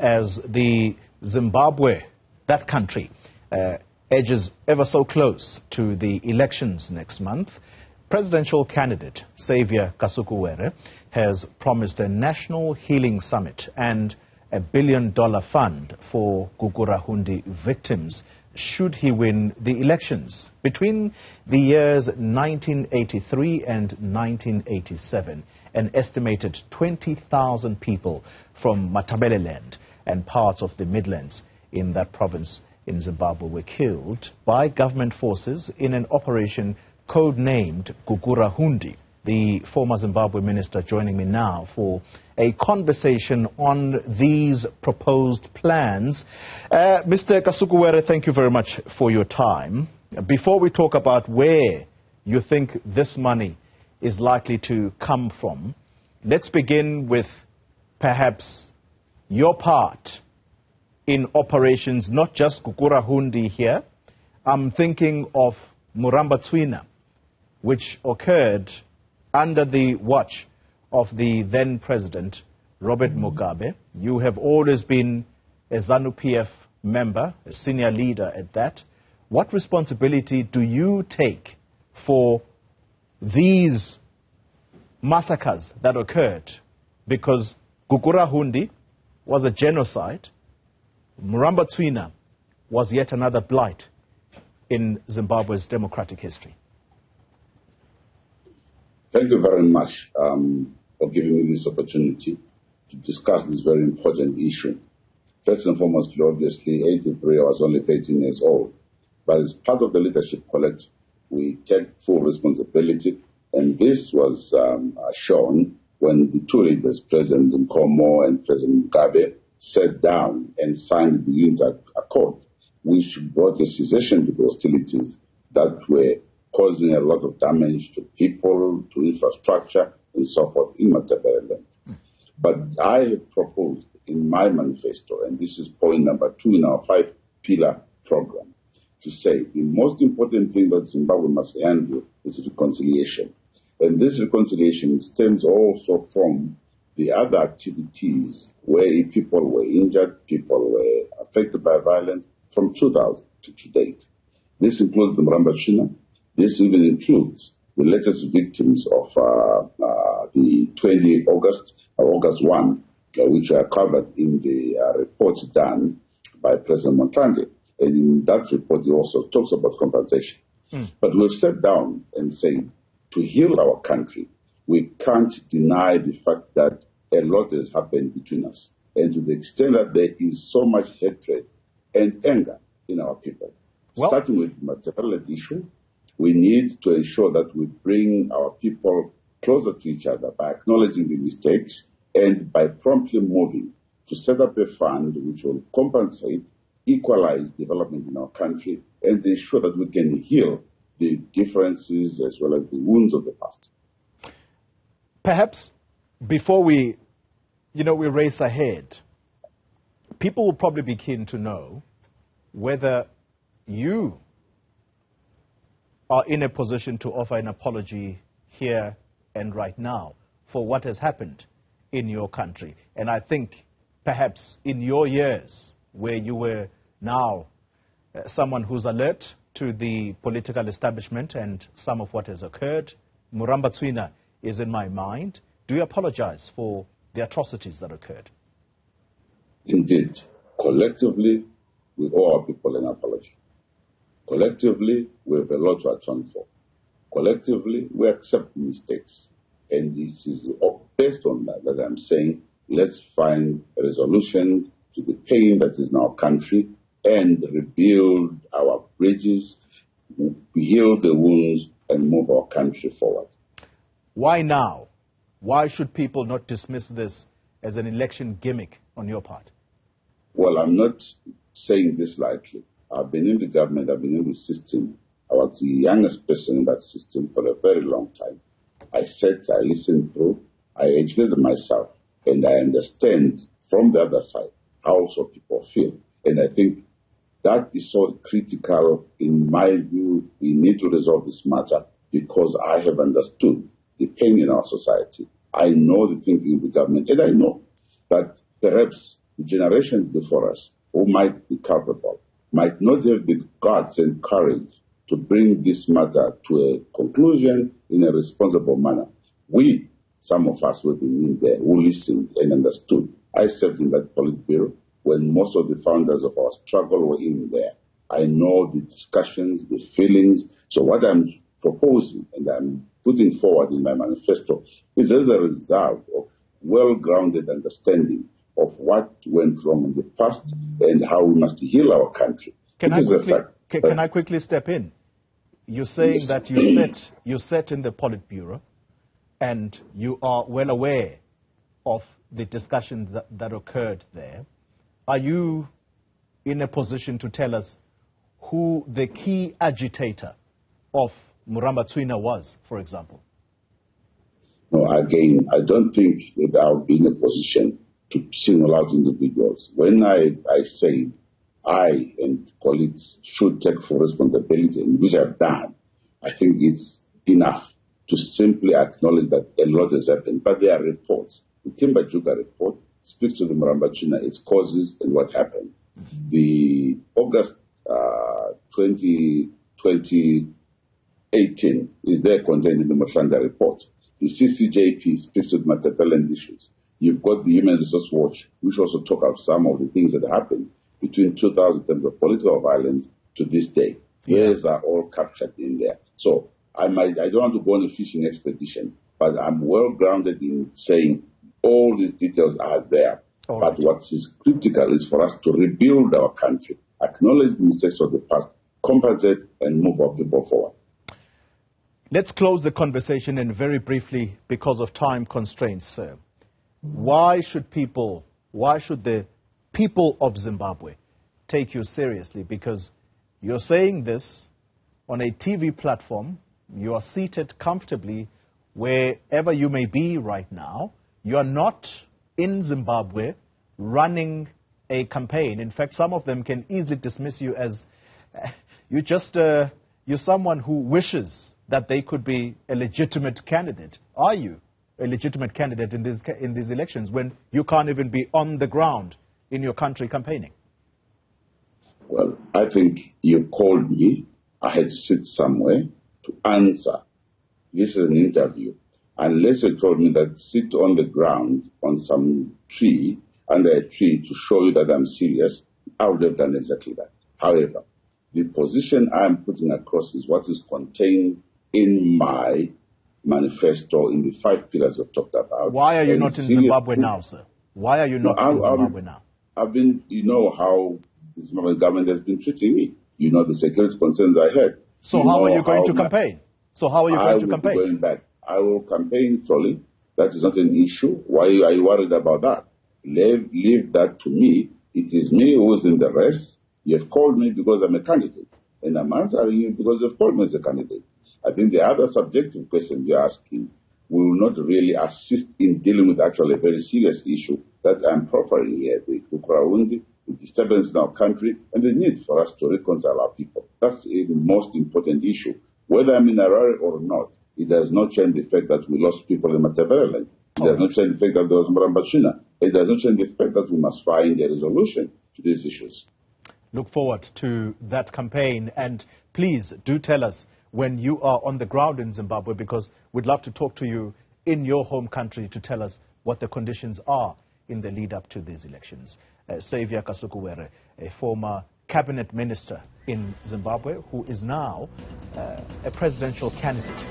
as the Zimbabwe, that country, edges ever so close to the elections next month, presidential candidate Saviour Kasukuwere has promised a national healing summit and a $1 billion fund for Gukurahundi victims should he win the elections. Between the years 1983 and 1987, an estimated 20,000 people from Matabeleland and parts of the Midlands in that province in Zimbabwe were killed by government forces in an operation codenamed Gukurahundi. The former Zimbabwe minister joining me now for a conversation on these proposed plans. Mr. Kasukuwere, thank you very much for your time. Before we talk about where you think this money is likely to come from, let's begin with perhaps your part in operations, not just Gukurahundi here. I'm thinking of Murambatsvina, which occurred under the watch of the then president, Robert Mugabe. You have always been a ZANU-PF member, a senior leader at that. What responsibility do you take for these massacres that occurred? Because Gukurahundi was a genocide. Murambatsvina was yet another blight in Zimbabwe's democratic history. Thank you very much for giving me this opportunity to discuss this very important issue. First and foremost, obviously, 83, I was only 13 years old. But as part of the leadership collective, we take full responsibility. And this was shown when the two leaders, President Nkomo and President Mugabe, sat down and signed the Unity Accord, which brought a cessation to the hostilities that were causing a lot of damage to people, to infrastructure, and so forth in Matabeleland. But I have proposed in my manifesto, and this is point number 2 in our 5-pillar program, to say the most important thing that Zimbabwe must handle is reconciliation. And this reconciliation stems also from the other activities where people were injured, people were affected by violence from 2000 to today. This includes the Murambatsvina. This even includes the latest victims of the 20 August 1, which are covered in the report done by President Montande. And in that report, he also talks about compensation. But we've sat down and said, to heal our country, we can't deny the fact that a lot has happened between us. And to the extent that there is so much hatred and anger in our people. Well, starting with the material issue, we need to ensure that we bring our people closer to each other by acknowledging the mistakes and by promptly moving to set up a fund which will compensate, equalize development in our country, and ensure that we can heal the differences as well as the wounds of the past. Perhaps before we race ahead, people will probably be keen to know whether you are in a position to offer an apology here and right now for what has happened in your country. And I think perhaps in your years where you were now someone who's alert to the political establishment and some of what has occurred, Murambatsvina is in my mind. Do you apologize for the atrocities that occurred? Indeed. Collectively, we owe our people an apology. Collectively, we have a lot to atone for. Collectively, we accept mistakes. And it is based on that I'm saying, let's find resolutions to the pain that is in our country and rebuild our bridges, heal the wounds, and move our country forward. Why now? Why should people not dismiss this as an election gimmick on your part? Well, I'm not saying this lightly. I've been in the government, I've been in the system. I was the youngest person in that system for a very long time. I sat, I listened through, I educated myself, and I understand from the other side how also people feel. And I think that is so critical. In my view, we need to resolve this matter because I have understood the pain in our society. I know the thinking of the government, and I know that perhaps the generations before us who might be culpable might not have the guts and courage to bring this matter to a conclusion in a responsible manner. We, some of us who have been in there, who listened and understood. I served in that Politburo when most of the founders of our struggle were in there. I know the discussions, the feelings. So what I'm proposing and I'm putting forward in my manifesto is as a result of well-grounded understanding of what went wrong in the past and how we must heal our country. Can I quickly step in? You're saying yes. That you sat in the Politburo and you are well aware of the discussions that occurred there. Are you in a position to tell us who the key agitator of Murambatsvina was, for example? No, again, I don't think that I'll be in a position to single out individuals. When I say I and colleagues should take full responsibility, which I've done, I think it's enough to simply acknowledge that a lot has happened. But there are reports. The Timbajuga report speaks to the Murambatsvina, its causes and what happened. Mm-hmm. The August 2018 is there contained in the Moshanda report. The CCJP speaks to the Matabeleland issues. You've got the Human Resource Watch, which also talk of some of the things that happened between 2000 in terms of political violence to this day. These are all captured in there. So I don't want to go on a fishing expedition, but I'm well grounded in saying all these details are there. All but right. What is critical is for us to rebuild our country, acknowledge the mistakes of the past, compensate, and move our people forward. Let's close the conversation and very briefly, because of time constraints, sir. Why should the people of Zimbabwe take you seriously? Because you're saying this on a TV platform, you are seated comfortably wherever you may be right now. You are not in Zimbabwe running a campaign. In fact, some of them can easily dismiss you as you're someone who wishes that they could be a legitimate candidate. Are you a legitimate candidate in these elections when you can't even be on the ground in your country campaigning? Well, I think you called me. I had to sit somewhere to answer. This is an interview. Unless you told me that sit on the ground on some tree, under a tree, to show you that I'm serious, I would have done exactly that. However, the position I'm putting across is what is contained in my manifesto in the 5 pillars we've talked about. Why are you not in Zimbabwe now, sir? Why are you not in Zimbabwe now? I've been, you know how the Zimbabwe government has been treating me. You know the security concerns I had. So how are you going to campaign? So how are you going to campaign? I will be going back. I will campaign fully. That is not an issue. Why are you worried about that? Leave that to me. It is me who is in the race. You have called me because I'm a candidate. And I'm answering you because you've called me as a candidate. I think the other subjective question you're asking will not really assist in dealing with actually a very serious issue that I'm proffering here, the Gukurahundi, the disturbance in our country, and the need for us to reconcile our people. That's the most important issue. Whether I'm in Harare or not, it does not change the fact that we lost people in Matabeleland. It does not change the fact that there was Murambatsvina. It does not change the fact that we must find a resolution to these issues. Look forward to that campaign, and please do tell us when you are on the ground in Zimbabwe, because we'd love to talk to you in your home country to tell us what the conditions are in the lead up to these elections. Saviour Kasukuwere, a former cabinet minister in Zimbabwe, who is now a presidential candidate